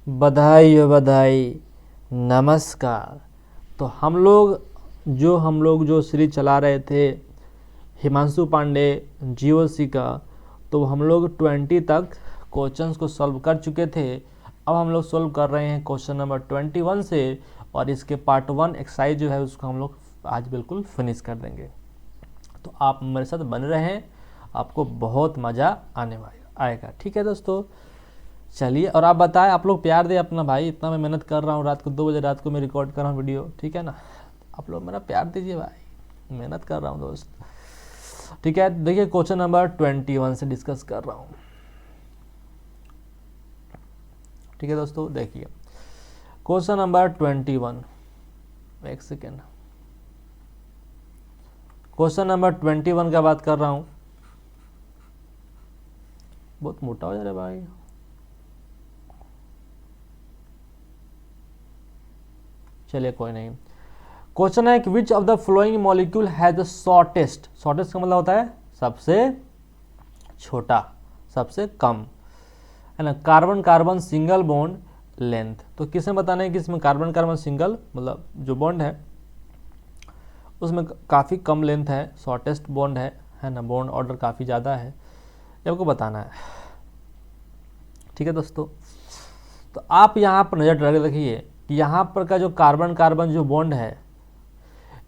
बधाई हो बधाई। नमस्कार। तो हम लोग जो सीरीज चला रहे थे हिमांशु पांडे जीओसी का, तो हम लोग 20 तक क्वेश्चंस को सॉल्व कर चुके थे। अब हम लोग सॉल्व कर रहे हैं क्वेश्चन नंबर 21 से, और इसके पार्ट 1 एक्सरसाइज जो है उसको हम लोग आज बिल्कुल फिनिश कर देंगे। तो आप मेरे साथ बने रहें, आपको बहुत मज़ा आने वाला आएगा। ठीक है दोस्तों, चलिए। और आप बताएं, आप लोग प्यार दें अपना भाई। इतना मैं मेहनत कर रहा हूँ, रात को 2 बजे रात को मैं रिकॉर्ड कर रहा हूँ वीडियो, ठीक है ना। आप लोग मेरा प्यार दीजिए भाई, मेहनत कर रहा हूँ दोस्त। ठीक है, देखिए क्वेश्चन नंबर 21 से डिस्कस कर रहा हूँ। ठीक है दोस्तों, देखिए क्वेश्चन नंबर 21। एक सेकेंड, क्वेश्चन नंबर 21 का बात कर रहा हूँ। बहुत मोटा हो जा रहा है भाई। चलिए कोई नहीं। क्वेश्चन है कि विच of the flowing molecule has the shortest. Shortest का मतलब होता है सबसे छोटा, सबसे कम, है ना। Carbon carbon single bond length, तो किसने बताना है कि इसमें कार्बन कार्बन सिंगल मतलब जो बॉन्ड है उसमें काफ़ी कम लेंथ है, शॉर्टेस्ट बॉन्ड है ना। बॉन्ड ऑर्डर काफ़ी ज़्यादा है, ये आपको बताना है। ठीक है दोस्तों, तो आप यहाँ पर नज़र डाल के देखिए कि यहाँ पर का जो कार्बन कार्बन जो बॉन्ड है,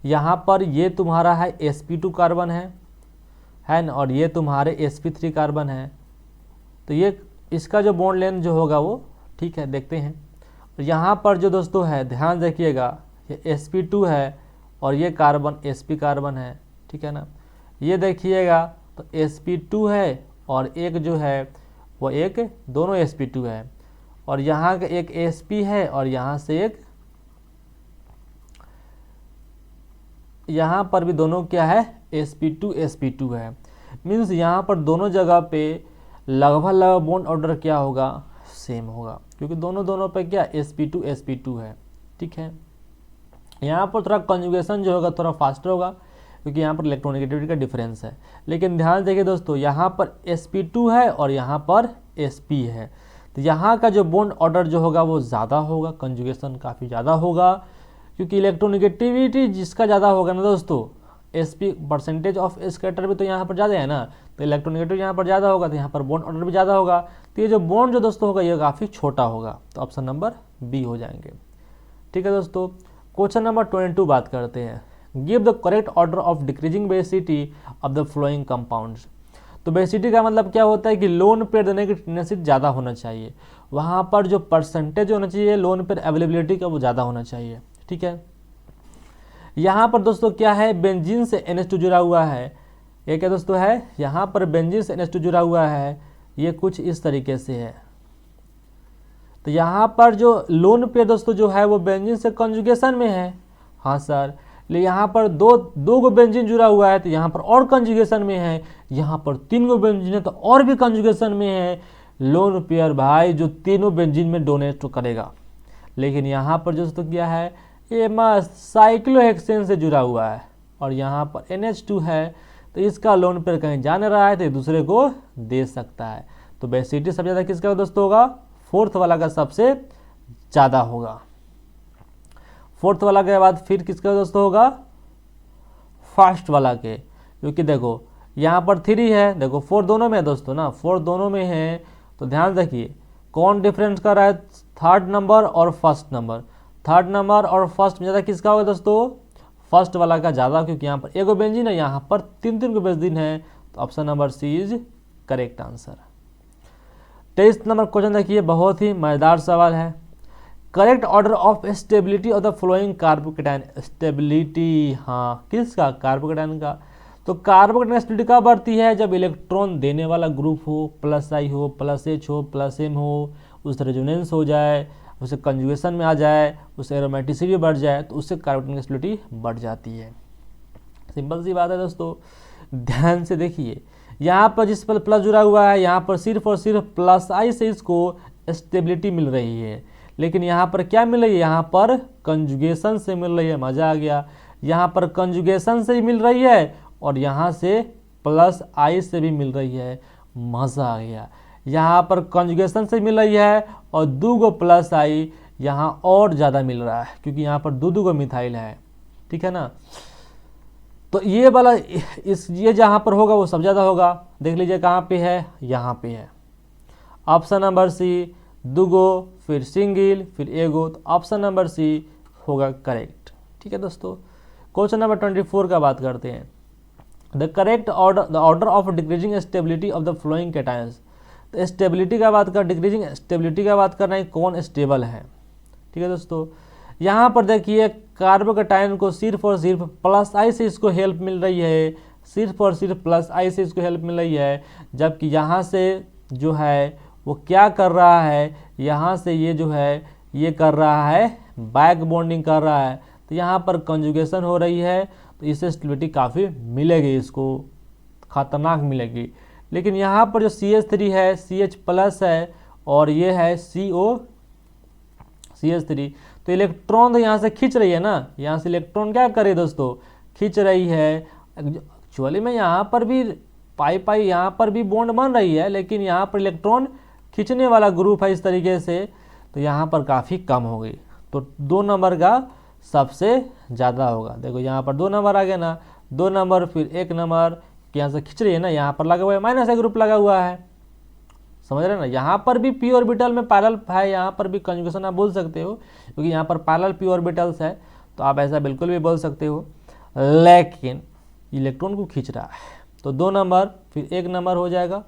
यहाँ पर ये तुम्हारा है sp2 कार्बन है ना, और ये तुम्हारे sp3 कार्बन है। तो ये इसका जो बॉन्ड लेंथ जो होगा वो ठीक है, देखते हैं। और यहाँ पर जो दोस्तों है, ध्यान रखिएगा, ये sp2 है और ये कार्बन sp कार्बन है, ठीक है ना। ये देखिएगा तो sp2 है और एक जो है वो एक दोनों sp2 है, और यहाँ का एक sp है और यहाँ से एक, यहाँ पर भी दोनों क्या है sp2 है। मीन्स यहाँ पर दोनों जगह पे लगभग बॉन्ड ऑर्डर क्या होगा, सेम होगा, क्योंकि दोनों पे क्या sp2 है। ठीक है, यहाँ पर थोड़ा कंजुगेशन जो होगा थोड़ा फास्टर होगा, क्योंकि यहाँ पर इलेक्ट्रोनेगेटिविटी का डिफरेंस है। लेकिन ध्यान देखिए दोस्तों, यहाँ पर sp2 है और यहाँ पर sp है, तो यहाँ का जो बॉन्ड ऑर्डर जो होगा वो ज़्यादा होगा, कंजुगेशन काफ़ी ज़्यादा होगा, क्योंकि इलेक्ट्रोनेगेटिविटी जिसका ज़्यादा होगा ना दोस्तों, sp परसेंटेज ऑफ स्कैटर भी तो यहाँ पर ज़्यादा है ना, तो इलेक्ट्रोनेगेटिव यहाँ पर ज़्यादा होगा, तो यहाँ पर बॉन्ड ऑर्डर भी ज़्यादा होगा। तो ये जो बॉन्ड जो दोस्तों होगा ये काफ़ी छोटा होगा, तो ऑप्शन नंबर बी हो जाएंगे। ठीक है दोस्तों, क्वेश्चन नंबर 22 बात करते हैं। Give the correct order of decreasing basicity of the flowing compounds. तो बेसिटी का मतलब क्या होता है कि लोन पेयर देने की टेंडेंसी ज़्यादा होना चाहिए, वहाँ पर जो परसेंटेज होना चाहिए लोन पेयर अवेलेबिलिटी का वो ज़्यादा होना चाहिए। ठीक है, यहाँ पर दोस्तों क्या है, बेंजीन से NH2 जुड़ा हुआ है। ये क्या दोस्तों है, यहाँ पर बेंजीन से NH2 जुड़ा हुआ है, ये कुछ इस तरीके से है। तो यहाँ पर जो लोन पेयर दोस्तों जो है वो बेंजीन से कंजुगेशन में है। हाँ सर, ले यहाँ पर दो गो बेंजीन जुड़ा हुआ है, तो यहाँ पर और कंजुगेशन में है। यहाँ पर 3 गो बेंजीन है तो और भी कंजुगेशन में है। लोन पेयर भाई जो तीनों बेंजीन में डोनेट तो करेगा, लेकिन यहाँ पर दोस्तों क्या है, ये मस्त साइक्लोहेक्सेन से जुड़ा हुआ है, और यहाँ पर NH2 है, तो इसका लोन पेयर कहीं जा नहीं रहा है, तो दूसरे को दे सकता है। तो बेसिटी सबसे ज़्यादा किसका दोस्तों होगा, फोर्थ वाला का सबसे ज़्यादा होगा। फोर्थ वाला के बाद फिर किसका दोस्तों होगा, फर्स्ट वाला के, क्योंकि देखो यहाँ पर 3 है, देखो 4 दोनों में है दोस्तों ना, 4 दोनों में है। तो ध्यान रखिए कौन डिफरेंस कर रहा है, थर्ड नंबर और फर्स्ट नंबर। थर्ड नंबर और फर्स्ट में ज़्यादा किसका होगा दोस्तों, फर्स्ट वाला का ज़्यादा, क्योंकि यहाँ पर एगो बेंजीन है, यहाँ पर 3 गो बेंजीन है। तो option number C is correct answer. 23 number question देखिए, बहुत ही मज़ेदार सवाल है। Correct order of stability of the following carbocation. Stability, हाँ किसका, कार्बोकेटाइन का। तो कार्बोकेटाइन स्टेबिलिटी कब बढ़ती है, जब इलेक्ट्रॉन देने वाला ग्रुप हो, +I हो, +H हो, +M हो, उससे रेजोनेंस हो जाए, उसे कंजुगेशन में आ जाए, उससे एरोमेटिसिटी बढ़ जाए, तो उससे कार्बोकेटाइन स्टेबिलिटी बढ़ जाती है। सिंपल सी बात है दोस्तों, ध्यान से देखिए, यहाँ पर जिस पर प्लस जुड़ा हुआ है, यहाँ पर सिर्फ और सिर्फ +I से इसको स्टेबिलिटी मिल रही है, लेकिन यहाँ पर क्या मिल रही है, यहाँ पर कंजुगेशन से मिल रही है। मज़ा आ गया, यहाँ पर कंजुगेशन से ही मिल रही है और यहाँ से +I से भी मिल रही है। मज़ा आ गया। यहाँ पर कॉन्जुगेशन से मिल रही है और 2 गो प्लस आई यहाँ और ज़्यादा मिल रहा है क्योंकि यहाँ पर 2 गो मिथाइल है, ठीक है ना। तो ये वाला ये जहाँ पर होगा वो सब ज़्यादा होगा। देख लीजिए कहाँ पे है, यहाँ पे है। ऑप्शन नंबर सी 2 गो, फिर सिंगल, फिर एगो, तो ऑप्शन नंबर सी होगा करेक्ट, ठीक है दोस्तों। क्वेश्चन नंबर 24 का बात करते हैं। The correct order, the order of decreasing stability of the flowing cations. तो स्टेबिलिटी का बात कर, डिक्रीजिंग स्टेबिलिटी का बात करना है, कौन स्टेबल है, ठीक है दोस्तों। यहाँ पर देखिए कार्बोकैटायन को सिर्फ और सिर्फ प्लस आई से इसको हेल्प मिल रही है, सिर्फ और सिर्फ प्लस आई से इसको हेल्प मिल रही है, जबकि यहाँ से जो है वो क्या कर रहा है, यहाँ से ये जो है ये कर रहा है बैक बॉन्डिंग कर रहा है, तो यहाँ पर कंजुगेशन हो रही है, तो इससे स्टेबिलिटी काफ़ी मिलेगी, इसको खतरनाक मिलेगी। लेकिन यहाँ पर जो CH3 है, CH प्लस है और ये है CH3, तो इलेक्ट्रॉन तो यहाँ से खींच रही है ना, यहाँ से इलेक्ट्रॉन क्या करे दोस्तों, खींच रही है। एक्चुअली में यहाँ पर भी पाई यहाँ पर भी बॉन्ड बन रही है, लेकिन यहाँ पर इलेक्ट्रॉन खींचने वाला ग्रुप है इस तरीके से, तो यहाँ पर काफ़ी कम हो गई। तो 2 नंबर का सबसे ज़्यादा होगा। देखो यहाँ पर 2 नंबर आ गया ना, 2 नंबर फिर 1 नंबर, यहाँ से खींच रही है ना, यहाँ पर लगा हुआ है माइनस ग्रुप लगा हुआ है, समझ रहे हैं ना। यहाँ पर भी पी ऑर्बिटल में पैरेलल है, यहाँ पर भी कंजुगेशन आप बोल सकते हो क्योंकि यहाँ पर पैरेलल पी ऑर्बिटल्स है, तो आप ऐसा बिल्कुल भी बोल सकते हो, लेकिन इलेक्ट्रॉन को खींच रहा है। तो 2 नंबर फिर 1 नंबर हो जाएगा,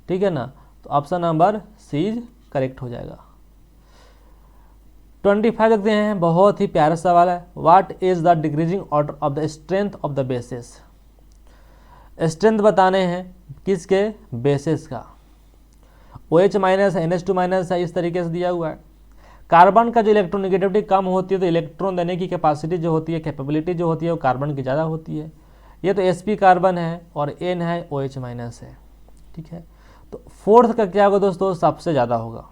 ठीक है ना। तो ऑप्शन नंबर सी करेक्ट हो जाएगा। 25 देखते हैं, बहुत ही प्यारा सवाल है। What is the decreasing order of the strength of the basis. Strength बताने हैं किसके, बेसिस का। OH माइनस है, NH2 माइनस है, इस तरीके से दिया हुआ है। कार्बन का जो इलेक्ट्रोनेगेटिविटी कम होती है, तो इलेक्ट्रॉन देने की कैपेसिटी जो होती है, कैपेबिलिटी जो होती है, वो कार्बन की ज़्यादा होती है। ये तो sp कार्बन है और N है, OH माइनस है, ठीक है। तो फोर्थ का क्या होगा दोस्तों, सबसे ज़्यादा होगा।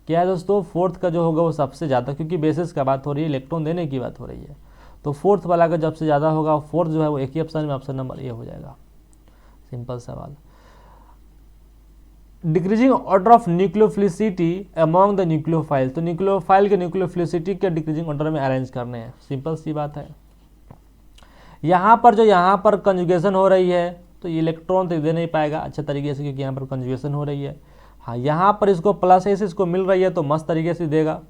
क्या है दोस्तों, फोर्थ का जो होगा वो सबसे ज़्यादा, क्योंकि बेसिस का बात हो रही है, इलेक्ट्रॉन देने की बात हो रही है, तो फोर्थ वाला का सबसे ज़्यादा होगा। फोर्थ जो है वो एक ही ऑप्शन में, ऑप्शन नंबर ए हो जाएगा। सिंपल सवाल। Decreasing order of nucleophilicity among the nucleophile. तो न्यूक्लियोफाइल के न्यूक्लियोफिलिसिटी के डिक्रीजिंग ऑर्डर में अरेंज करने हैं, सिंपल सी बात है। यहाँ पर जो यहाँ पर कंजुगेशन हो रही है, तो इलेक्ट्रॉन तो दे नहीं पाएगा अच्छे तरीके से, क्योंकि यहाँ पर कंजुगेशन हो रही है। हाँ, यहाँ पर इसको प्लस है, इसको मिल रही है तो मस्त तरीके से देगा।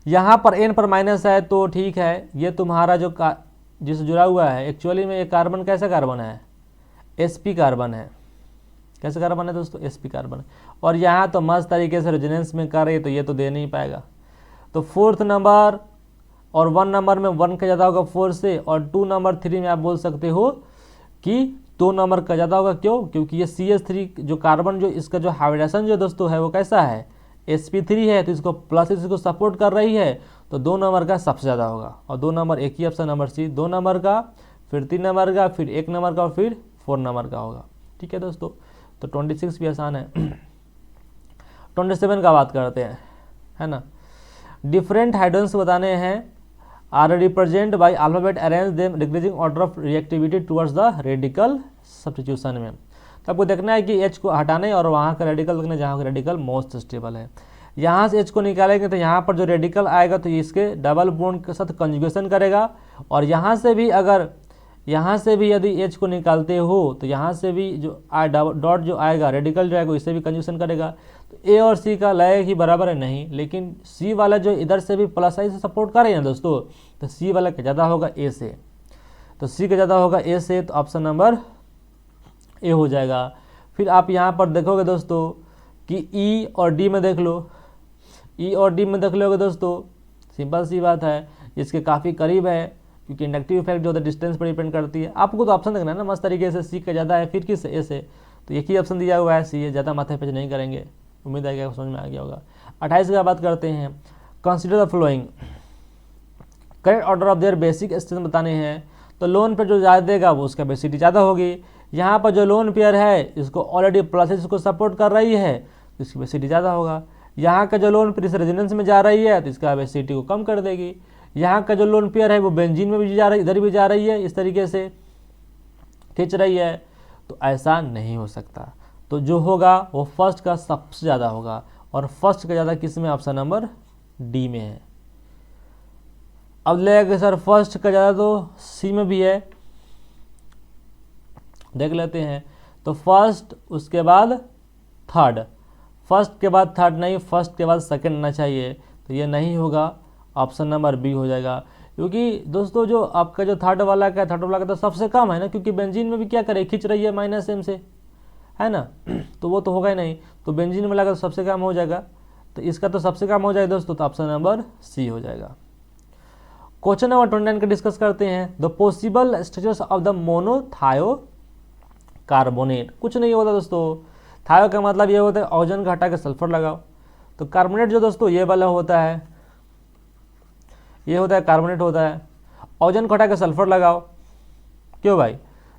यहाँ पर N पर माइनस है तो ठीक है, ये तुम्हारा जो जिससे जुड़ा हुआ है, एक्चुअली में ये कार्बन कैसा कार्बन है, sp कार्बन है। कैसे कार्बन है दोस्तों, sp कार्बन है। और यहाँ तो मस्त तरीके से रेजोनेंस में कर रही है, तो ये तो दे नहीं पाएगा। तो 4th नंबर और 1 नंबर में 1 का ज़्यादा होगा 4 से, और 2 नंबर 3 में आप बोल सकते हो कि 2 नंबर का ज़्यादा होगा। क्यों, क्योंकि ये CH3 जो कार्बन जो इसका जो हाइब्रिडेशन जो दोस्तों है वो कैसा है, sp3 है, तो इसको प्लस इसको सपोर्ट कर रही है, तो 2 नंबर का सबसे ज़्यादा होगा। और 2 नंबर एक ही ऑप्शन नंबर सी, 2 नंबर का, फिर 3 नंबर का, फिर 1 नंबर का, और फिर 4 नंबर का होगा, ठीक है दोस्तों। तो 26 भी आसान है। 27 का बात करते हैं, है ना। डिफरेंट हाइड्रोजन्स बताने हैं, are represent by alphabet arrange them decreasing order of reactivity towards the radical substitution में। तो आपको देखना है कि H को हटाने और वहाँ का रेडिकल देखना जहाँ का रेडिकल मोस्ट स्टेबल है। यहाँ से H को निकालेंगे तो यहाँ पर जो रेडिकल आएगा तो इसके डबल बॉन्ड के साथ कंजुगेशन करेगा, और यहाँ से भी अगर यहाँ से भी यदि H को निकालते हो तो यहाँ से भी जो डॉट जो आएगा रेडिकल जो आएगा इससे भी कंजुगेशन करेगा। तो A और C का लय ही बराबर है नहीं, लेकिन C वाला जो इधर से भी प्लस आई से सपोर्ट कर रहे हैं दोस्तों, तो C वाला का ज़्यादा होगा A से, तो C का ज़्यादा होगा A से, तो ऑप्शन नंबर ए हो जाएगा। फिर आप यहाँ पर देखोगे दोस्तों कि E और D में देख लो, E और D में देख लोगे दोस्तों, सिंपल सी बात है, इसके काफ़ी करीब है, क्योंकि इंडक्टिव इफेक्ट जो होता है डिस्टेंस पर डिपेंड करती है। आपको तो ऑप्शन देखना है ना मस्त तरीके से, C का ज़्यादा है फिर किस ए से, तो एक ही ऑप्शन दिया हुआ है C है, ज़्यादा माथे पे नहीं करेंगे। उम्मीद है कि समझ में आ गया होगा। 28 का बात करते हैं, consider the flowing correct order of their basic strength बताने हैं। तो लोन पर जो ज़्यादा देगा वो उसका बेसिसिटी ज़्यादा होगी। यहाँ पर जो लोन पेयर है इसको ऑलरेडी प्लस इसको सपोर्ट कर रही है, तो इसकी बेसिसिटी ज़्यादा होगा। यहाँ का जो लोन पेयर इस रेजोनेंस में जा रही है तो इसका बेसिसिटी को कम कर देगी। यहाँ का जो लोन पेयर है वो बेंजीन में भी जा रही, इधर भी जा रही है, इस तरीके से खींच रही है, तो ऐसा नहीं हो सकता। तो जो होगा वो फर्स्ट का सबसे ज़्यादा होगा, और फर्स्ट का ज़्यादा किस में? ऑप्शन नंबर डी में है। अब लेगा सर फर्स्ट का ज़्यादा तो सी में भी है, देख लेते हैं। तो फर्स्ट उसके बाद थर्ड, फर्स्ट के बाद थर्ड नहीं, फर्स्ट के बाद सेकंड आना चाहिए, तो ये नहीं होगा, ऑप्शन नंबर बी हो जाएगा। क्योंकि दोस्तों जो आपका जो थर्ड वाला का तो सबसे कम है ना, क्योंकि बेंजीन में भी क्या करे, खींच रही है माइनस एम से, है ना। तो वो तो होगा ही नहीं, तो बेंजीन में लगा तो सबसे कम हो जाएगा, तो इसका तो सबसे कम हो जाएगा दोस्तों, तो ऑप्शन नंबर सी हो जाएगा। क्वेश्चन नंबर 29 का डिस्कस करते हैं। The possible structures of the monothio carbonate. कुछ नहीं होता दोस्तों, थायो का मतलब ये होता है ऑक्सीजन का हटा के सल्फर लगाओ, तो कार्बोनेट जो दोस्तों ये वाला होता है, ये होता है कार्बोनेट होता है, ऑक्सीजन को हटा के सल्फर लगाओ, क्यों भाई?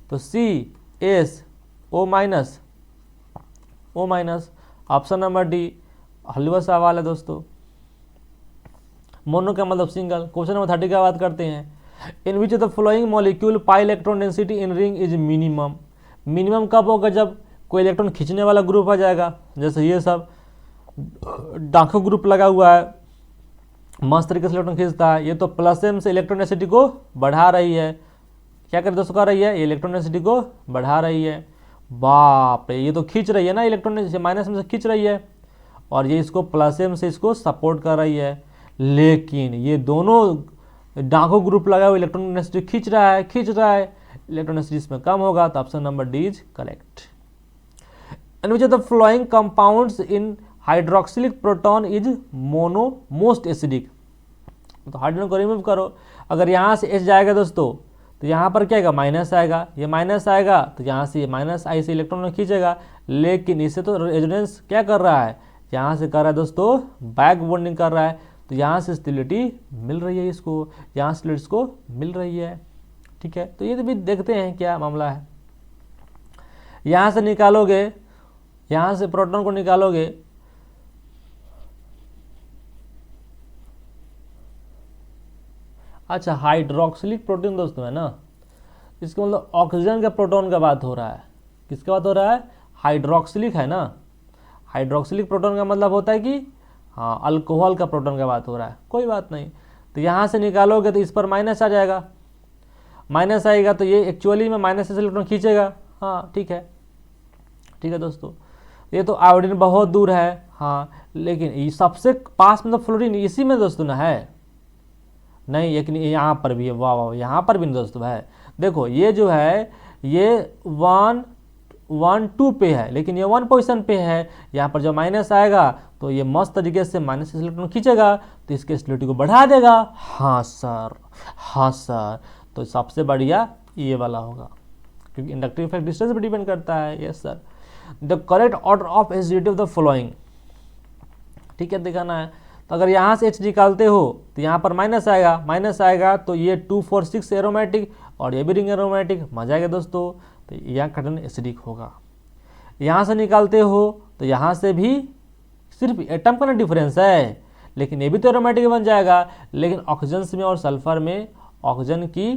तो CSO minus O minus, option number D हलवा सवाल है दोस्तों। मोनो का मतलब सिंगल। क्वेश्चन नंबर 30 की बात करते हैं। In which the following molecule pi electron density in ring is minimum. Minimum कब होगा? जब कोई इलेक्ट्रॉन खींचने वाला ग्रुप आ जाएगा, जैसे ये सब डांखो ग्रुप लगा हुआ है, मस्त तरीके से इलेक्ट्रॉन खींचता है, ये तो प्लस एम से इलेक्ट्रॉन डेंसिटी को बढ़ा रही है। क्या कर दोस्तों कर रही है? ये इलेक्ट्रॉन डेंसिटी को बढ़ा रही है। बाप रे, ये तो खींच रही है ना, इलेक्ट्रॉन माइनस एम से खींच रही है, और ये इसको प्लस एम से इसको सपोर्ट कर रही है। लेकिन ये दोनों डांखो ग्रुप लगा हुआ इलेक्ट्रॉन डेंसिटी खींच रहा है, इलेक्ट्रॉन डेंसिटी इसमें कम होगा, तो option number D is correct. And which of the flowing compounds in hydroxylic proton is most acidic. तो हाइड्रोजन को रिमूव करो, अगर यहाँ से H जाएगा दोस्तों, तो यहाँ पर क्या आएगा? माइनस आएगा, ये माइनस आएगा तो यहाँ से माइनस आई से इलेक्ट्रॉन खींचेगा, लेकिन इससे तो रेजोनेंस क्या कर रहा है? यहाँ से कर रहा है दोस्तों बैक बॉन्डिंग कर रहा है, तो यहाँ से स्टेबिलिटी मिल रही है इसको, यहाँ से इसको मिल रही है, ठीक है। तो ये तो भी देखते हैं क्या मामला है। यहाँ से निकालोगे, यहाँ से प्रोटॉन को निकालोगे, अच्छा हाइड्रोक्सिलिक प्रोटीन दोस्तों है ना, इसका मतलब ऑक्सीजन के प्रोटॉन का बात हो रहा है। किसका बात हो रहा है? हाइड्रोक्सिलिक है ना, हाइड्रोक्सिलिक प्रोटॉन का मतलब होता है कि हाँ अल्कोहल का प्रोटॉन का बात हो रहा है, कोई बात नहीं। तो यहाँ से निकालोगे तो इस पर माइनस आ जाएगा, माइनस आएगा तो ये एक्चुअली में माइनस से इलेक्ट्रॉन खींचेगा, हाँ ठीक है दोस्तों। ये तो आयोडीन बहुत दूर है, हाँ, लेकिन सबसे पास में तो फ्लोरीन इसी में दोस्तों ना है, नहीं लेकिन यहाँ पर भी है, वाह वाह, यहाँ पर भी दोस्तों है। देखो ये जो है ये 1 2 पे है, लेकिन ये 1 पोजीशन पे है, यहाँ पर जब माइनस आएगा तो ये मस्त तरीके से माइनस से इलेक्ट्रॉन खींचेगा, तो इसके स्टेबिलिटी को बढ़ा देगा। हाँ सर, तो सबसे बढ़िया ये वाला होगा, क्योंकि इंडक्टिव इफेक्ट डिस्टेंस पर डिपेंड करता है। Yes sir. The correct order of acidity of the following, ठीक है, दिखाना है। तो अगर यहाँ से H निकालते हो तो यहाँ पर माइनस आएगा तो ये 2 4 6 एरोमेटिक, और ये भी रिंग एरोमेटिक, मजा आएगा दोस्तों। तो यहाँ कटन एसिडिक होगा। यहाँ से निकालते हो तो यहाँ से भी सिर्फ एटम का ना डिफरेंस है, लेकिन ये भी तो एरोमेटिक बन जाएगा। लेकिन ऑक्सीजन में और सल्फर में ऑक्सीजन की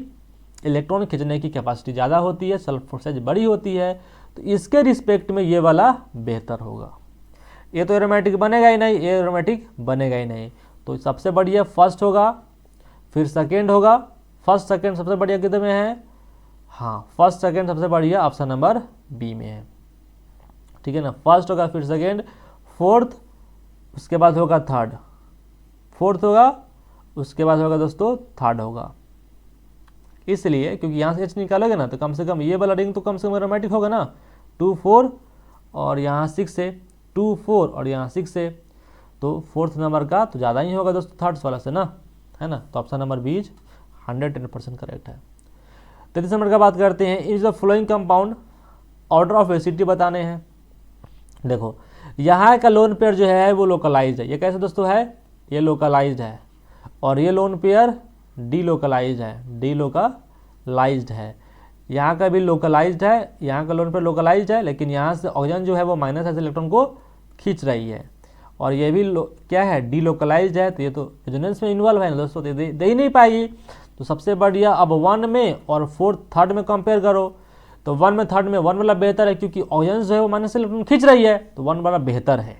इलेक्ट्रॉन खींचने की कैपेसिटी ज़्यादा होती है, सल्फर साइज बड़ी होती है, तो इसके रिस्पेक्ट में ये वाला बेहतर होगा। ये तो एरोमेटिक बनेगा ही नहीं, ये एरोमेटिक बनेगा ही नहीं, तो सबसे बढ़िया फर्स्ट होगा, फिर सेकेंड होगा। फर्स्ट सेकेंड सबसे बढ़िया कितने में है? हाँ, फर्स्ट सेकेंड सबसे बढ़िया ऑप्शन नंबर बी में है, ठीक है ना। फर्स्ट होगा, फिर सेकेंड, फोर्थ, उसके बाद होगा थर्ड, फोर्थ होगा, उसके बाद होगा दोस्तों थर्ड होगा। इसलिए क्योंकि यहाँ से H निकालोगे ना, तो कम से कम ये वाला रिंग तो कम से कम एरोमेटिक होगा ना, 2 4 और यहाँ 6 से 2 4 और यहाँ 6 से, तो फोर्थ नंबर का तो ज़्यादा ही होगा दोस्तों थर्ड वाला से ना, है ना। तो ऑप्शन नंबर बी 110% करेक्ट है। 33 नंबर का बात करते हैं। Is the flowing compound order of acidity बताने हैं। देखो यहाँ का लोन पेयर जो है वो लोकलाइज्ड है। ये कैसे दोस्तों है? ये लोकलाइज्ड है, और ये लोन पेयर डीलोकलाइज्ड है, यहाँ का भी लोकलाइज्ड है, यहाँ का लोन पेयर लोकलाइज्ड है, लेकिन यहाँ से ऑक्सीजन जो है वो माइनस ऐसे इलेक्ट्रॉन को खींच रही है, और ये भी क्या है? डीलोकलाइज्ड है, तो ये तो रेजोनेंस में इन्वॉल्व है ना दोस्तों, तो दे ही नहीं पाएगी। तो सबसे बढ़िया अब 1 में और 4th 3rd में कंपेयर करो, तो 1 में थर्ड में 1 वाला बेहतर है, क्योंकि ऑक्सीजन जो है वो माइनस इलेक्ट्रॉन खींच रही है, तो 1 वाला बेहतर है,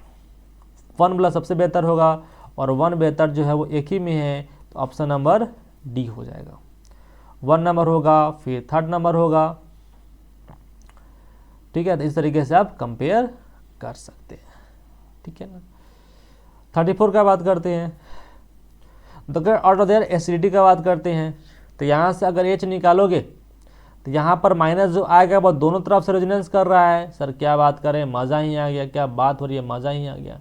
1 वाला सबसे बेहतर होगा, और 1 बेहतर जो है वो एक ही में है, तो ऑप्शन नंबर डी हो जाएगा। 1 नंबर होगा, फिर थर्ड नंबर होगा, ठीक है। तो इस तरीके से आप कंपेयर कर सकते हैं, ठीक है ना। 34 का बात करते हैं, तो ऑर्डर देयर एसिडिटी का बात करते हैं। तो यहाँ से अगर H निकालोगे तो यहाँ पर माइनस जो आएगा वो दोनों तरफ से रेजोनेंस कर रहा है। सर क्या बात करें, मज़ा ही आ गया, क्या बात हो रही है, मज़ा ही आ गया,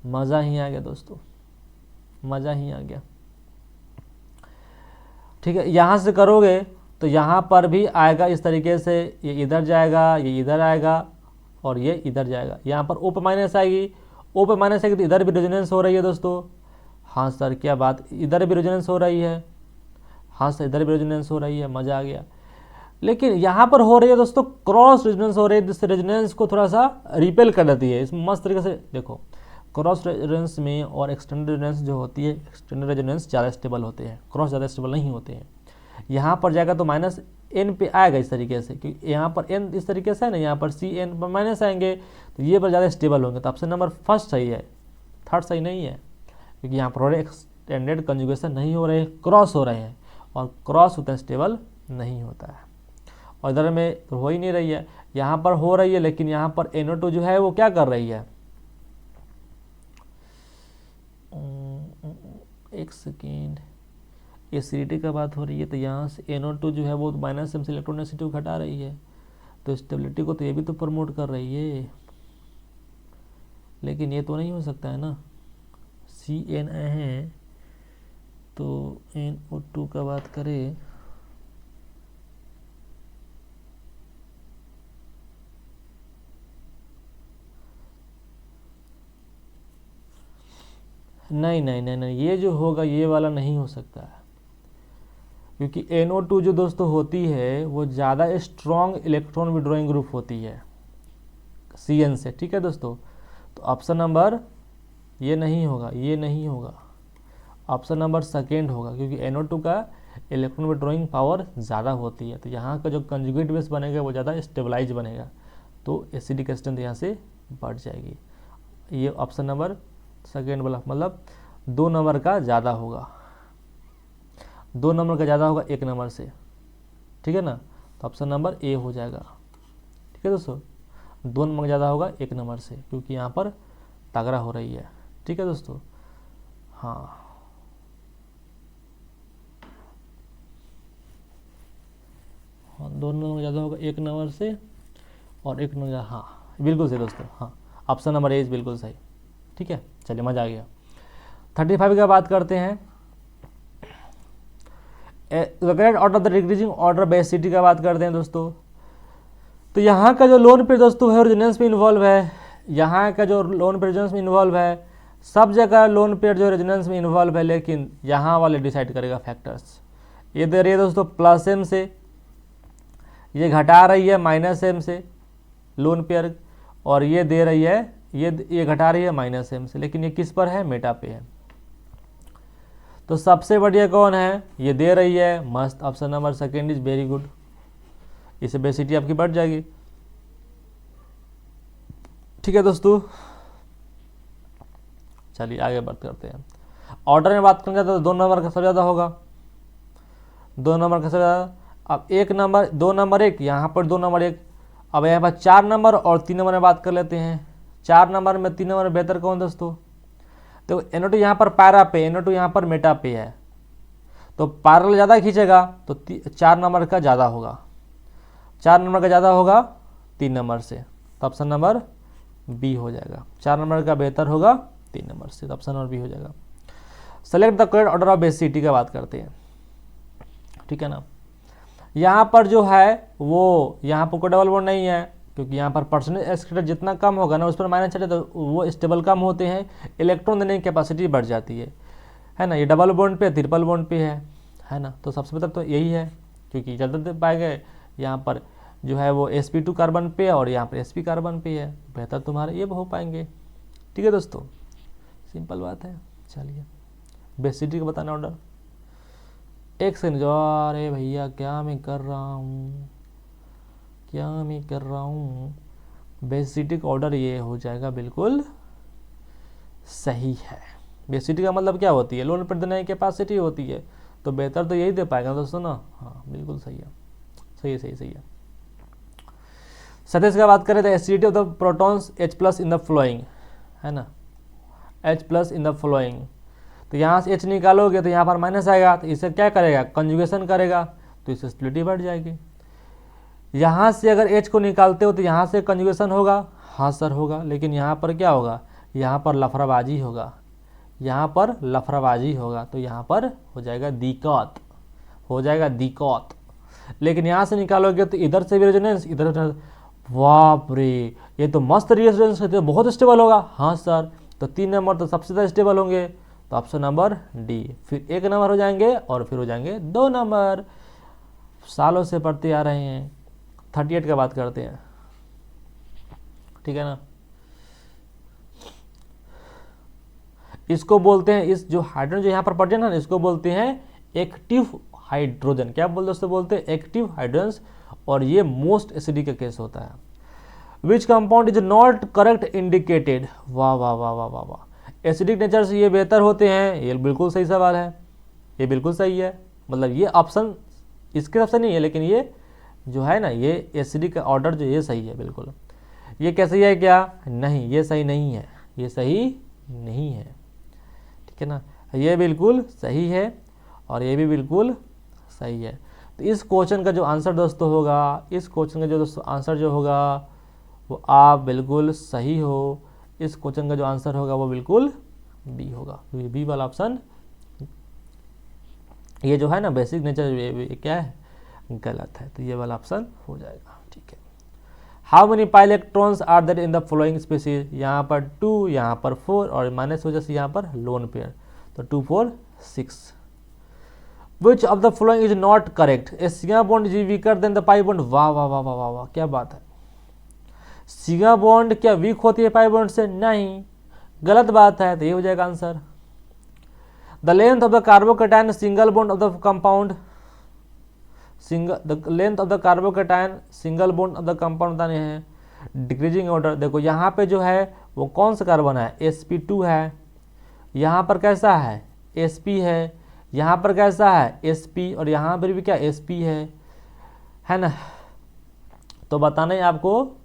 मज़ा ही आ गया दोस्तों, मज़ा ही आ गया, ठीक है। यहाँ से करोगे तो यहाँ पर भी आएगा इस तरीके से, ये इधर जाएगा, ये इधर आएगा, और ये इधर जाएगा। यहाँ पर O पे माइनस आएगी, O पे माइनस आएगी तो इधर भी रेजोनेंस हो रही है दोस्तों। हाँ सर क्या बात, इधर भी रेजोनेंस हो रही है, हाँ सर इधर भी रेजोनेंस हो रही है, मज़ा आ गया। लेकिन यहाँ पर हो रही है दोस्तों क्रॉस रेजोनेंस हो रही है, जिससे रेजोनेंस को थोड़ा सा रिपेल कर देती है। इसमें मस्त तरीके से देखो, क्रॉस रेजोनेंस में और एक्सटेंडेड रेजोनेंस जो होती है, एक्सटेंडेड रेजोनेंस ज़्यादा स्टेबल होते हैं, क्रॉस ज़्यादा स्टेबल नहीं होते हैं। यहाँ पर जाएगा तो माइनस एन पे आएगा इस तरीके से, क्योंकि यहाँ पर एन इस तरीके से है ना, यहाँ पर सी एन पर माइनस आएंगे, तो ये पर ज़्यादा स्टेबल होंगे। तो ऑप्शन नंबर फर्स्ट सही है, थर्ड सही नहीं है, क्योंकि यहाँ पर एक्सटेंडेड कंजुगेशन नहीं हो रहे, क्रॉस हो रहे हैं, और क्रॉस उतना स्टेबल नहीं होता है। और इधर में तो हो ही नहीं रही है, यहाँ पर हो रही है, लेकिन यहाँ पर NO2 जो है वो क्या कर रही है, एक सेकेंड, एसिडिटी का बात हो रही है, तो यहाँ से NO2 जो है वो माइनस एम से इलेक्ट्रोनेगेटिव घटा रही है, तो स्टेबिलिटी को तो ये भी तो प्रमोट कर रही है। लेकिन ये तो नहीं हो सकता है ना, CN है तो NO2 का बात करें, नहीं नहीं नहीं नहीं, ये जो होगा ये वाला नहीं हो सकता है, क्योंकि NO2 जो दोस्तों होती है वो ज़्यादा स्ट्रॉन्ग इलेक्ट्रॉन विड्रॉइंग ग्रुप होती है CN से, ठीक है दोस्तों। तो ऑप्शन नंबर ये नहीं होगा, ये नहीं होगा, ऑप्शन नंबर सेकेंड होगा, क्योंकि NO2 का इलेक्ट्रॉन विड्रॉइंग पावर ज़्यादा होती है, तो यहाँ का जो कंजुगेट बेस बनेगा वो ज़्यादा स्टेबलाइज बनेगा, तो एसिडिक स्ट्रेंथ यहाँ से बढ़ जाएगी। ये ऑप्शन नंबर सेकेंड वाला मतलब 2 नंबर का ज़्यादा होगा, 2 नंबर का ज़्यादा होगा 1 नंबर से, ठीक है ना। तो ऑप्शन नंबर ए हो जाएगा, ठीक है दोस्तों, 2 नंबर का ज़्यादा होगा 1 नंबर से, क्योंकि यहाँ पर तगड़ा हो रही है, ठीक है दोस्तों। हाँ हाँ, 2 नंबर ज़्यादा होगा 1 नंबर से, और 1 नंबर, हाँ बिल्कुल सही दोस्तों, हाँ ऑप्शन नंबर ए बिल्कुल सही, ठीक है। चलिए मज़ा आ गया। 35 का बात करते हैं, grade order the decreasing order basicity का बात करते हैं दोस्तों। तो यहाँ का जो लोन पे दोस्तों है रेजोनेंस में इन्वॉल्व है, यहाँ का जो लोन पे रेजोनेंस में इन्वॉल्व है, सब जगह लोन पेयर जो रेजोनेंस में इन्वॉल्व है, लेकिन यहाँ वाले डिसाइड करेगा फैक्टर्स। ये दे रही है दोस्तों प्लस एम से, ये घटा रही है माइनस एम से लोन पेयर, और ये दे रही है ये घटा रही है माइनस एम से, लेकिन ये किस पर है, मेटा पे है। तो सबसे बढ़िया कौन है, ये दे रही है, मस्त, option number second is very good, इससे बेसिटी आपकी बढ़ जाएगी, ठीक है दोस्तों। चलिए आगे बात करते हैं। ऑर्डर में बात करेंगे तो 2 नंबर का सबसे ज़्यादा होगा, 2 नंबर का सबसे ज़्यादा। अब 1 नंबर 2 नंबर 1, यहाँ पर 2 नंबर 1, अब यहाँ पर 4 नंबर और 3 नंबर में बात कर लेते हैं। 4 नंबर में 3 नंबर बेहतर कौन दोस्तों, तो NO2 यहाँ पर पैरा पे, NO2 यहाँ पर मेटा पे है, तो पैरेलल ज़्यादा खींचेगा तो 4 नंबर का ज़्यादा होगा, 4 नंबर का ज़्यादा होगा 3 नंबर से, तो ऑप्शन नंबर बी हो जाएगा। 4 नंबर का बेहतर होगा 3 नंबर से, तो ऑप्शन नंबर बी हो जाएगा। Select the correct order of basicity का बात करते हैं, ठीक है ना। यहाँ पर जो है वो यहाँ पर कोई डबल बॉन्ड नहीं है, क्योंकि यहाँ पर परसेंटेज एक्सक्रेटर जितना कम होगा ना उस पर माइनस चले तो वो स्टेबल कम होते हैं, इलेक्ट्रॉन देने की कैपेसिटी बढ़ जाती है ना। ये डबल बॉन्ड पे ट्रिपल बॉन्ड पे है ना, तो सबसे बेहतर तो यही है, क्योंकि ज़्यादा दे पाएंगे यहाँ पर जो है वो sp2 कार्बन पे है और यहाँ पर sp कार्बन पे है, बेहतर तुम्हारे ये हो पाएंगे, ठीक है दोस्तों, सिंपल बात है। चलिए बेसिटी का बताना ऑर्डर, एक सेकंड, अरे भैया क्या मैं कर रहा हूँ, क्या मैं कर रहा हूँ, बेसिटिक ऑर्डर ये हो जाएगा बिल्कुल सही है। बेसिटी का मतलब क्या होती है, लोन पर देने की कैपेसिटी होती है, तो बेहतर तो यही दे पाएगा दोस्तों ना। हाँ बिल्कुल सही है, सही है। सतीश का बात करें तो acidity of the protons H+ in the flowing, है ना, H+ इन द फ्लोइंग। तो यहाँ से H निकालोगे तो यहाँ पर माइनस आएगा, तो इसे क्या करेगा, कंजुगेशन करेगा, तो इससे स्टेबिलिटी बढ़ जाएगी। यहाँ से अगर H को निकालते हो तो यहाँ से कंजुगेशन होगा, हाँ सर होगा, लेकिन यहाँ पर क्या होगा, यहाँ पर लफड़ाबाजी होगा, यहाँ पर लफड़ाबाजी होगा, तो यहाँ पर हो जाएगा दिक्कत, हो जाएगा दिक्कत। लेकिन यहाँ से निकालोगे तो इधर से भी रेजोनेंस, इधर, बाप रे ये तो मस्त रेजोनेंस है, तो बहुत स्टेबल होगा। हाँ सर, तो 3 नंबर तो सबसे ज़्यादा स्टेबल होंगे, तो ऑप्शन नंबर डी। फिर 1 नंबर हो जाएंगे और फिर हो जाएंगे 2 नंबर। सालों से पढ़ते आ रहे हैं। 38 का बात करते हैं, ठीक है ना। इसको बोलते हैं, इस जो हाइड्रोजन जो यहाँ पर प्रेजेंट है ना, इसको बोलते हैं एक्टिव हाइड्रोजन। क्या बोलते दोस्तों, बोलते हैं एक्टिव हाइड्रोजन, और ये मोस्ट एसिडिक का केस होता है। Which compound is not correct indicated, वाह वाह वाह वाह वाह वाह, एसिडिक नेचर से ये बेहतर होते हैं, ये बिल्कुल सही सवाल है, ये बिल्कुल सही है। मतलब ये ऑप्शन इसके तरफ से नहीं है, लेकिन ये जो है ना, ये एसिडिक का ऑर्डर जो ये सही है बिल्कुल। ये क्या सही है क्या, नहीं ये सही नहीं है, ये सही नहीं है, ठीक है ना। ये बिल्कुल सही है और ये भी बिल्कुल सही है। तो इस क्वेश्चन का जो आंसर दोस्तों होगा, इस क्वेश्चन का जो दोस्तों आंसर जो होगा वो आप बिल्कुल सही हो। इस क्वेश्चन का जो आंसर होगा वो बिल्कुल बी होगा, क्योंकि बी वाला ऑप्शन ये जो है ना बेसिक नेचर, ये क्या है, गलत है, तो ये वाला ऑप्शन हो जाएगा, ठीक है। How many pi electrons are there in the following species, यहाँ पर 2, यहाँ पर 4 और माइनस वजह से यहाँ पर लोन पेयर, तो 2 4 6। विच of the following is not correct, A sigma bond is weaker then the pi bond, वाह वाह वाह वाह वाह वाह, क्या बात है। सिग्मा बॉन्ड क्या वीक होती है पाई बॉन्ड से, नहीं, गलत बात है, तो ये हो जाएगा answer. The length of the carbocation single bond of the compound, the length of the carbocation single bond of the compound बताने हैं, डिक्रीजिंग ऑर्डर। देखो यहाँ पे जो है वो कौन सा कार्बन है, sp2 है, यहाँ पर कैसा है sp है, यहाँ पर कैसा है sp, और यहाँ पर भी क्या sp है ना। तो बताना है आपको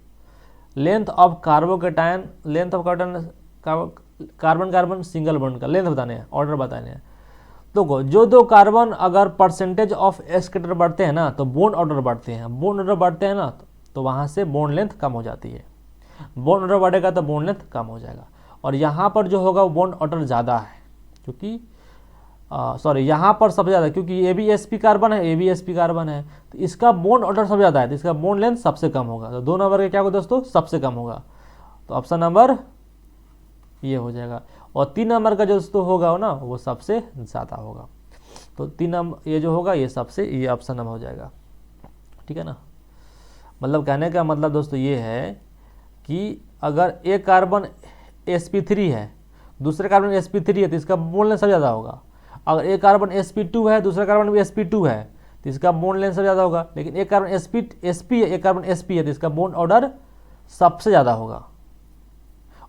length of carbocation, length of carbon carbon single bond का लेंथ बताने हैं, ऑर्डर बताने हैं। तो जो दो कार्बन अगर परसेंटेज ऑफ एस्केटर बढ़ते हैं ना, तो बॉन्ड ऑर्डर बढ़ते हैं, बॉन्ड ऑर्डर बढ़ते हैं ना, तो वहाँ से बॉन्ड लेंथ कम हो जाती है। बॉन्ड ऑर्डर बढ़ेगा तो बॉन्ड लेंथ कम हो जाएगा। और यहाँ पर जो होगा वो बॉन्ड ऑर्डर ज़्यादा है, क्योंकि सॉरी यहाँ पर सबसे ज़्यादा, क्योंकि ये भी sp कार्बन है, ये भी sp कार्बन है, तो इसका बॉन्ड ऑर्डर सबसे ज़्यादा है, तो इसका बॉन्ड लेंथ सबसे कम होगा। तो 2 नंबर का क्या होगा दोस्तों, सबसे कम होगा, तो ऑप्शन नंबर ये हो जाएगा। और 3 नंबर का जो दोस्तों होगा ना वो सबसे ज़्यादा होगा, तो 3 नंबर ये जो होगा ये सबसे, ये ऑप्शन नंबर हो जाएगा, ठीक है ना। मतलब कहने का मतलब दोस्तों ये है कि अगर एक कार्बन sp3 है, दूसरे कार्बन sp3 है, तो इसका बॉन्ड लेंथ सबसे ज़्यादा होगा। अगर एक कार्बन sp2 है, दूसरा कार्बन भी sp2 है, तो इसका बॉन्ड लेंथ सबसे ज़्यादा होगा। लेकिन एक कार्बन sp है, एक कार्बन sp है, तो इसका बॉन्ड ऑर्डर सबसे ज़्यादा होगा,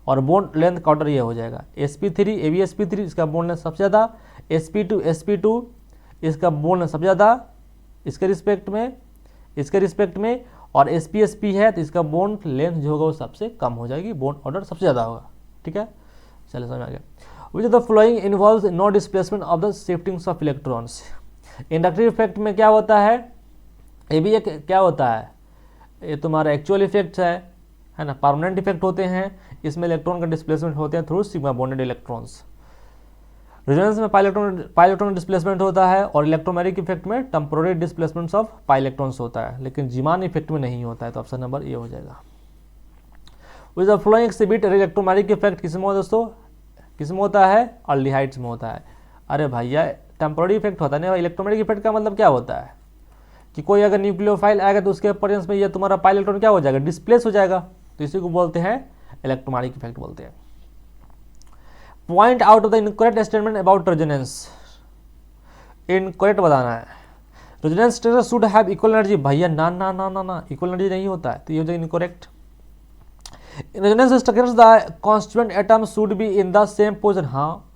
और बॉन्ड लेंथ का ऑर्डर ये हो जाएगा sp3 ये भी sp3, इसका बॉन्ड लेंथ सबसे ज़्यादा, sp2 इसका बॉन्ड लेंथ सबसे ज़्यादा इसके रिस्पेक्ट में, और sp है तो इसका बॉन्ड लेंथ जो होगा वो सबसे कम हो जाएगी, बॉन्ड ऑर्डर सबसे ज़्यादा होगा, ठीक है। चलिए समझ आ गया। Which of the following involves no displacement of the shiftings of electrons, inductive effect में क्या होता है, ये भी एक क्या होता है, ये तुम्हारा एक्चुअल इफेक्ट है ना, परमानेंट इफेक्ट होते हैं, इसमें इलेक्ट्रॉन का डिस्प्लेसमेंट होते हैं through sigma bonded electrons. Resonance में पाई इलेक्ट्रॉन डिस्प्लेसमेंट होता है, और इलेक्ट्रोमैग्नेटिक इफेक्ट में temporary displacement of pi electrons होता है, लेकिन जीमान इफेक्ट में नहीं होता है, तो ऑप्शन नंबर ये हो जाएगा। Which the flowing exhibit electromagnetic effect किस में दोस्तों, किस में होता है, अल्डिहाइड्स में होता है। अरे भैया टेम्पोररी इफेक्ट होता है ना, इलेक्ट्रोमैग्नेटिक इफेक्ट का मतलब क्या होता है कि कोई अगर न्यूक्लियोफाइल आएगा तो उसके प्रेजेंस में ये तुम्हारा पाई इलेक्ट्रॉन क्या हो जाएगा, डिस्प्लेस हो जाएगा, तो इसी को बोलते हैं इलेक्ट्रोमैग्नेटिक इफेक्ट बोलते हैं। Point out of the incorrect statement about resonance, incorrect बताना है। Resonance structure should have equal energy, भैया ना ना ना ना ना, इक्वल एनर्जी नहीं होता है, तो ये हो जाएगा incorrect. Resonance structures the constituent atom should be in the same position, हाँ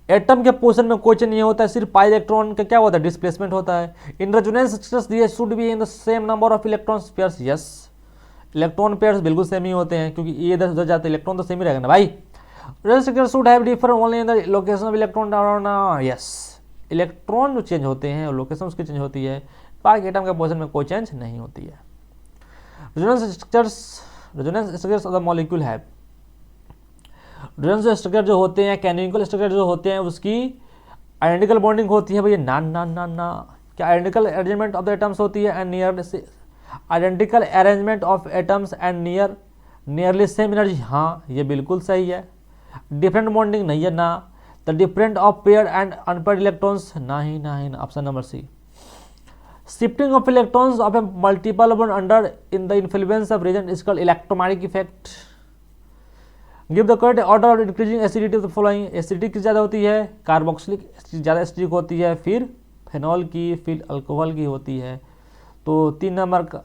एटम के पोजीशन में कोई चेंज नहीं होता है, सिर्फ पाई इलेक्ट्रॉन का क्या होता है, डिस्प्लेसमेंट होता है। इन रेजोनेंस स्ट्रक्चर्स दिए should be in the same number of electron pairs, yes electron pairs बिल्कुल सेम ही होते हैं, क्योंकि ये इधर उधर जाते हैं, इलेक्ट्रॉन तो सेम ही रहेगा ना भाई। Resonance structure should have differ only in the location of electron, yes electron जो चेंज होते हैं और लोकेशन उसकी चेंज होती है, बाकी एटम के पोजीशन में कोई चेंज नहीं होती है। Resonance structures of the molecule have, resonance structure जो होते हैं, कैनोनिकल स्ट्रक्चर जो होते हैं उसकी आइडेंटिकल बॉन्डिंग होती है भैया, ना ना ना ना, क्या identical arrangement of the atoms होती है and near identical arrangement of atoms and nearly same energy, हाँ ये बिल्कुल सही है। डिफरेंट बॉन्डिंग नहीं है ना, the different of pair and unpaired electrons, नहीं नहीं ना, option number C. Shifting of electrons of a multiple bond under in the influence of reason is called electromagnetic effect. Give the correct order of increasing acidity of the following, acidity किस ज़्यादा होती है, carboxylic ज़्यादा acidic होती है, फिर phenol की, फिर अल्कोहल की होती है। तो 3 नंबर का,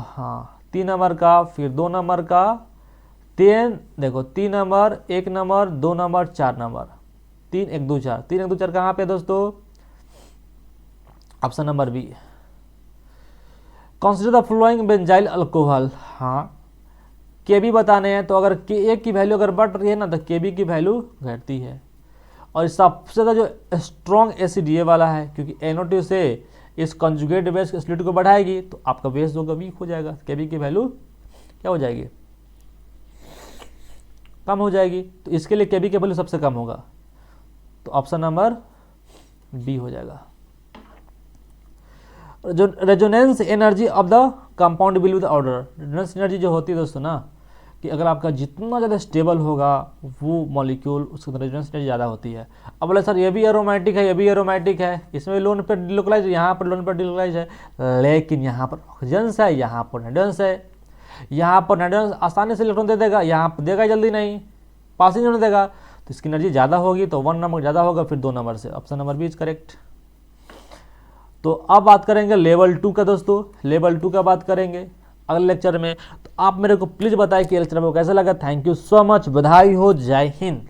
हाँ 3 नंबर का, फिर 2 नंबर का, 3 देखो 3 नंबर, 1 नंबर, 2 नंबर, 4 नंबर, 3 1 2 4, 3 1 2 4 कहाँ पे दोस्तों, option number B. Consider the following benzyl alcohol, हाँ के बी बताने हैं, तो अगर के ए की वैल्यू अगर बढ़ रही है ना तो के बी की वैल्यू घटती है। और सबसे ज़्यादा जो स्ट्रॉन्ग एसिड ये वाला है, क्योंकि NO2 से इस कंजुगेट बेस एसिडिटी को बढ़ाएगी तो आपका बेस होगा वीक हो जाएगा, के बी की वैल्यू क्या हो जाएगी, कम हो जाएगी। तो इसके लिए के बी की वैल्यू सबसे कम होगा, तो ऑप्शन नंबर बी हो जाएगा। जो resonance energy of the compound will with order, resonance energy जो होती है दोस्तों ना, कि अगर आपका जितना ज़्यादा स्टेबल होगा वो मॉलिक्यूल, उसके अंदर रेजोनेंस एनर्जी ज़्यादा होती है। अब बोले सर ये भी एरोमेटिक है, ये भी एरोमेटिक है, इसमें लोन पर डिलोकलाइज, यहाँ पर लोन पर डिलोकलाइज है, लेकिन यहाँ पर ऑक्सीजन्स है, यहाँ पर नाइट्रोजन्स है। यहाँ पर नाइट्रोजन आसानी से इलेक्ट्रॉन दे देगा, यहाँ पर देगा जल्दी नहीं, पासिंग होने देगा, तो इसकी एनर्जी ज़्यादा होगी, तो 1 नंबर ज़्यादा होगा, फिर 2 नंबर से, option number B is correct. तो अब बात करेंगे लेवल 2 का दोस्तों, लेवल 2 का बात करेंगे अगले लेक्चर में। तो आप मेरे को प्लीज़ बताएं कि लेक्चर आपको कैसा लगा। थैंक यू सो मच, बधाई हो, जय हिंद।